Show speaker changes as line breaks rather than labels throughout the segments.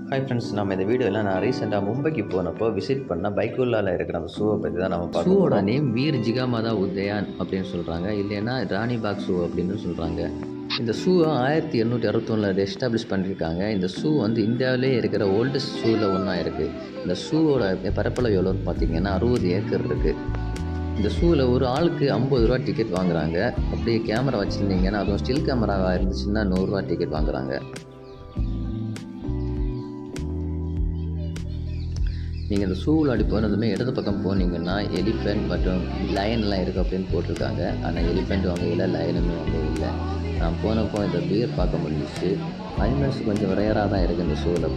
Hi friends, நம்ம இந்த வீடியோவில் நான் ரீசெண்டாக மும்பைக்கு போனப்போ விசிட் பண்ண பைக்குள்ளால் இருக்கிற அந்த ஷூவை பற்றி தான் நம்ம பார்க்க
ஷூவோட
போகிறோம்.
நேம் வீர் ஜிகாமாதா உதயான் அப்படின்னு சொல்கிறாங்க, இல்லைன்னா ராணிபாக் ஷூ அப்படின்னு சொல்கிறாங்க. இந்த ஷூவை 1861 எஸ்டாப்ளிஷ் பண்ணியிருக்காங்க. இந்த ஷூ வந்து இந்தியாவிலே இருக்கிற ஓல்டஸ்ட் ஷூவில் ஒன்றா இருக்குது. இந்த ஷூவோட பரப்பளவு எவ்வளோன்னு பார்த்தீங்கன்னா 60 ஏக்கர் இருக்குது. இந்த ஷூவில் ஒரு ஆளுக்கு 50 ரூபா டிக்கெட் வாங்குறாங்க. அப்படியே கேமரா வச்சுருந்தீங்கன்னா, அதுவும் ஸ்டில் கேமராவாக இருந்துச்சுன்னா 100 ரூபா டிக்கெட் வாங்குறாங்க. நீங்கள் இந்த ஷூ விளையாடி போனதுமே இடது பக்கம் போனீங்கன்னா எலிஃபெண்ட் மற்றும் லயன்லாம் இருக்குது அப்படின்னு போட்டிருக்காங்க. ஆனால் எலிஃபெண்ட் வாங்க இல்லை, லயனுமே வாங்க இல்லை. நான் போனப்போ இந்த பீர் பார்க்க முடிஞ்சிச்சு. அனிமல்ஸ் கொஞ்சம் ரேராக தான் இருக்குது இந்த ஷூவில்.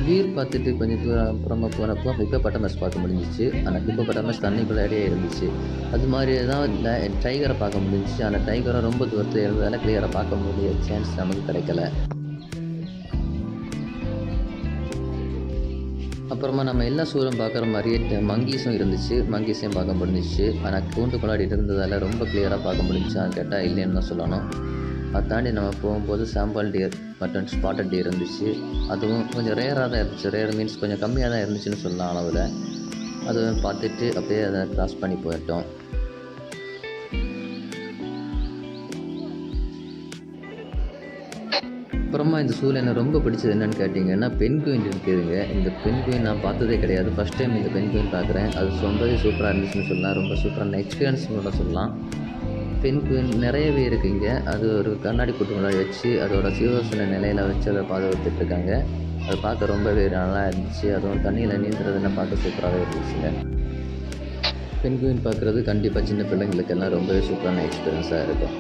பீர் பார்த்துட்டு கொஞ்சம் தூரம் அப்புறமா போனப்போ ஹிப்போபொட்டமஸ் பார்க்க முடிஞ்சிச்சு. ஆனால் ஹிப்போபொட்டமஸ் தண்ணிக்குள்ளாடியே இருந்துச்சு. அது மாதிரி தான் டைகரை பார்க்க முடிஞ்சிச்சு. ஆனால் டைகரை ரொம்ப தூரத்தில் இருந்ததால் கிளியராக பார்க்க முடிய சான்ஸ் நமக்கு கிடைக்கல. அப்புறமா நம்ம எல்லா ஷூலும் பார்க்குற மாதிரியே மங்கீஸும் இருந்துச்சு. மங்கீஸையும் பார்க்க முடிஞ்சிச்சு. ஆனால் கூண்டுக்குள்ளாடி இருந்ததால் ரொம்ப கிளியராக பார்க்க முடிஞ்சான்னு கேட்டால் இல்லைன்னு தான் சொல்லணும். அதை தாண்டி நம்ம போகும்போது சாம்பல் டியர் மற்றும் ஸ்பாட்டட் டியர் இருந்துச்சு. அதுவும் கொஞ்சம் ரேராக தான் இருந்துச்சு. ரேர் மீன்ஸ் கொஞ்சம் கம்மியாக தான் இருந்துச்சுன்னு சொல்லலாம் அளவில். அதுவும் பார்த்துட்டு அப்படியே அதை க்ராஸ் பண்ணி போயிட்டோம். அப்புறமா இந்த ஷூவில் எனக்கு ரொம்ப பிடிச்சது என்னென்னு கேட்டிங்கன்னா பென்குயின் இருக்குதுங்க. இந்த பென்குயின் நான் பார்த்ததே கிடையாது. ஃபஸ்ட் டைம் இந்த பென்குயின் பார்க்குறேன். அது ரொம்பவே சூப்பராக இருந்துச்சுன்னு சொல்லலாம். ரொம்ப சூப்பரான எக்ஸ்பீரியன்ஸ்னு கூட சொல்லலாம். பென்குயின் நிறையவே இருக்குங்க. அது ஒரு கண்ணாடி கூட்டு முன்னாடி வச்சு அதோட சீவசன நிலையில் வச்சு அதை பாதுகாத்துட்ருக்காங்க. அது பார்க்க ரொம்பவே நல்லா இருந்துச்சு. அதுவும் தண்ணியில் நீந்துறதுன்னு பார்க்க சூப்பராகவே இருந்துச்சுங்க. பென்குயின் பார்க்குறது கண்டிப்பாக சின்ன பிள்ளைங்களுக்கெல்லாம் ரொம்பவே சூப்பரான எக்ஸ்பீரியன்ஸாக இருக்கும்.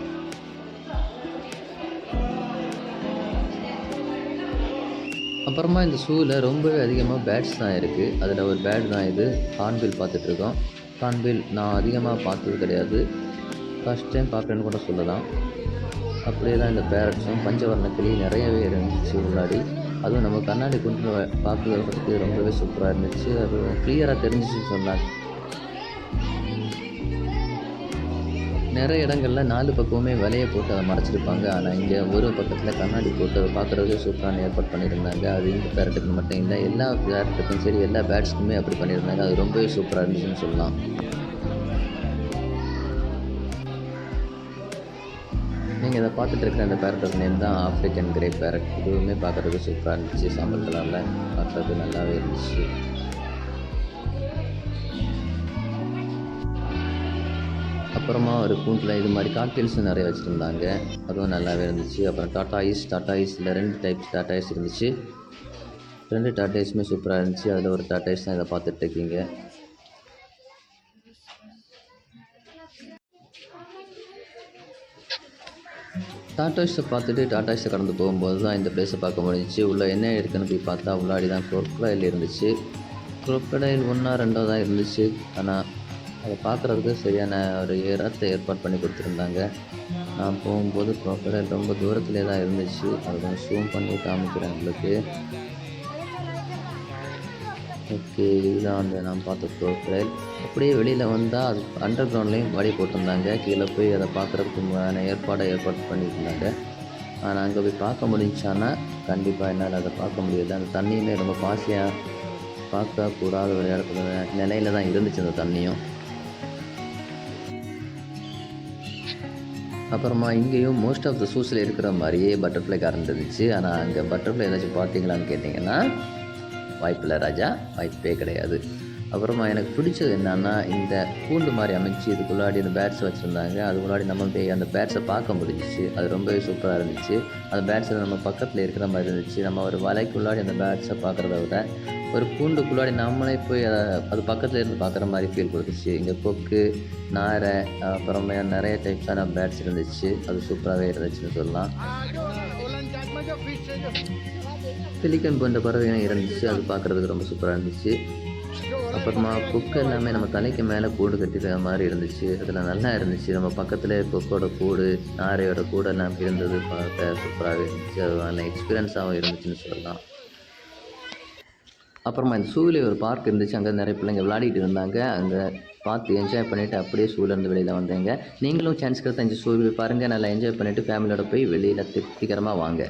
அப்புறமா இந்த ஷூவில் ரொம்பவே அதிகமாக பேட்ஸ் தான் இருக்குது. அதில் ஒரு பேட் தான் இது. ஹார்ன்பில் பார்த்துட்ருக்கோம். ஹார்ன்பில் நான் அதிகமாக பார்த்தது கிடையாது. ஃபஸ்ட் டைம் பார்க்குறேன்னு கூட சொல்லலாம். அப்படியே தான் இந்த பேரட்ஸும் பஞ்சவர்ண கிளி நிறையவே இருந்துச்சு உள்ளாடி. அதுவும் நம்ம கண்ணாடி கொண்டு பார்க்குறதுக்கு ரொம்பவே சூப்பராக இருந்துச்சு. அது கிளியராக தெரிஞ்சிச்சுன்னு சொன்னாங்க. நிறைய இடங்களில் 4 பக்கமுமே வலையை போட்டு அதை மறைச்சிருப்பாங்க. ஆனால் இங்கே ஒரு பக்கத்தில் கண்ணாடி போட்டு அதை பார்க்குறதுக்கு சூப்பரான ஏற்பாடு பண்ணியிருந்தாங்க. அது இந்த பேரட்டுக்கு மட்டும் இல்லை, எல்லா பேரட்டுக்கும் சரி, எல்லா பேட்ஸ்க்குமே அப்படி பண்ணியிருந்தாங்க. அது ரொம்பவே சூப்பராக இருந்துச்சுன்னு சொல்லலாம். நீங்கள் இதை பார்த்துட்டு இருக்கிற அந்த பேரட்டோட நேம் தான் ஆஃப்ரிக்கன் கிரே பேரட். இதுவுமே பார்க்குறதுக்கு சூப்பராக இருந்துச்சு. சாம்பல் கலரில் பார்க்குறதுக்கு நல்லாவே இருந்துச்சு. அப்புறமா ஒரு கூண்டில் இது மாதிரி காக்டெயில்ஸும் நிறைய வச்சுருந்தாங்க. அதுவும் நல்லாவே இருந்துச்சு. அப்புறம் டாட்டாயிஸில் 2 டைப்ஸ் டாட்டாயிஸ் இருந்துச்சு. 2 டாட்டாயிஸுமே சூப்பராக இருந்துச்சு. அதில் ஒரு டாட்டாயிஸ் தான் இதை பார்த்துட்ருக்கீங்க. டாட்டாயிஸை பார்த்துட்டு டாட்டாயிஸை கடந்து போகும்போது தான் இந்த பிளேஸை பார்க்க முடிஞ்சிச்சு. உள்ளே என்ன இருக்குன்னு போய் பார்த்தா உள்ளாடி தான் குரோக்கடைல் இருந்துச்சு. குரோக்கடைல் 1 2 தான் இருந்துச்சு. ஆனால் அதை பார்க்குறதுக்கு சரியான ஒரு இடத்தை ஏற்பாடு பண்ணி கொடுத்துருந்தாங்க. நான் போகும்போது குரோக்கடைல் ரொம்ப தூரத்துலேயே தான் இருந்துச்சு. அதை கொஞ்சம் ஜூம் பண்ணி காமிக்கிறேன் உங்களுக்கு. ஓகே, இதுதான் வந்து நான் பார்த்த குரோக்கடைல். அப்படியே வெளியில் வந்தால் அது அண்டர் கிரவுண்ட்லேயும் வழி போட்டிருந்தாங்க. கீழே போய் அதை பார்க்குறதுக்கு ஏற்பாடு பண்ணியிருந்தாங்க. ஆனால் அங்கே போய் பார்க்க முடிஞ்சான்னா கண்டிப்பாக என்னால் அதை பார்க்க முடியாது. அந்த தண்ணியுமே ரொம்ப பாசியாக பார்க்கக்கூடாத ஒரு இடத்துல நிலையில் தான் இருந்துச்சு அந்த தண்ணியும். அப்புறமா இங்கேயும் மோஸ்ட் ஆஃப் த ஷூஸில் இருக்கிற மாதிரியே பட்டர்ஃப்ளை கார்டன் இருந்துச்சு. ஆனால் அங்கே பட்டர்ஃப்ளை ஏதாச்சும் பார்த்தீங்களான்னு கேட்டிங்கன்னா வாய்ப்பில்லை ராஜா, வாய்ப்பே கிடையாது. அப்புறமா எனக்கு பிடிச்சது என்னன்னா, இந்த கூண்டு மாதிரி அமைச்சு இதுக்குள்ளாடி இந்த பேட்ஸ் வச்சுருந்தாங்க. அதுக்குள்ளாடி நம்ம போய் அந்த பேட்ஸை பார்க்க முடிஞ்சிச்சு. அது ரொம்பவே சூப்பராக இருந்துச்சு. அந்த பேட்ஸில் நம்ம பக்கத்தில் இருக்கிற மாதிரி இருந்துச்சு. நம்ம ஒரு வலைக்குள்ளாடி அந்த பேட்ஸை பார்க்குறத விட ஒரு கூண்டுக்குள்ளாடி நம்மளே போய் அது பக்கத்தில் இருந்து பார்க்குற மாதிரி ஃபீல் கொடுத்துச்சு. இங்கே கொக்கு, நாரை, அப்புறமே நிறைய டைப்ஸான பேட்ஸ் இருந்துச்சு. அது சூப்பராகவே இருந்துச்சுன்னு சொல்லலாம். பெலிகன் போன்ற பறவைகளும் இருந்துச்சு. அது பார்க்குறதுக்கு ரொம்ப சூப்பராக இருந்துச்சு. அப்புறமா கொக்கு எல்லாமே நம்ம தலைக்கு மேலே கூடு கட்டிக்கிற மாதிரி இருந்துச்சு. அதில் நல்லா இருந்துச்சு. நம்ம பக்கத்தில் கொக்கோட கூடு, நாரையோட கூடு எல்லாம் இருந்தது. பார்க்க சூப்பராகவே இருந்துச்சு. அது நல்ல எக்ஸ்பீரியன்ஸாகவும் இருந்துச்சுன்னு சொல்லலாம். அப்புறமா இந்த ஷூவிலே ஒரு பார்க் இருந்துச்சு. அங்கே நிறைய பிள்ளைங்க விளையாடிட்டு இருந்தாங்க. அங்கே பார்த்து என்ஜாய் பண்ணிவிட்டு அப்படியே ஷூலேருந்து வெளியில் வந்தேங்க. நீங்களும் சான்ஸ் கிடைத்தா இந்த ஷூ பாருங்கள், நல்லா என்ஜாய் பண்ணிவிட்டு ஃபேமிலியோட போய் வெளியில் திருப்திகரமாக வாங்க.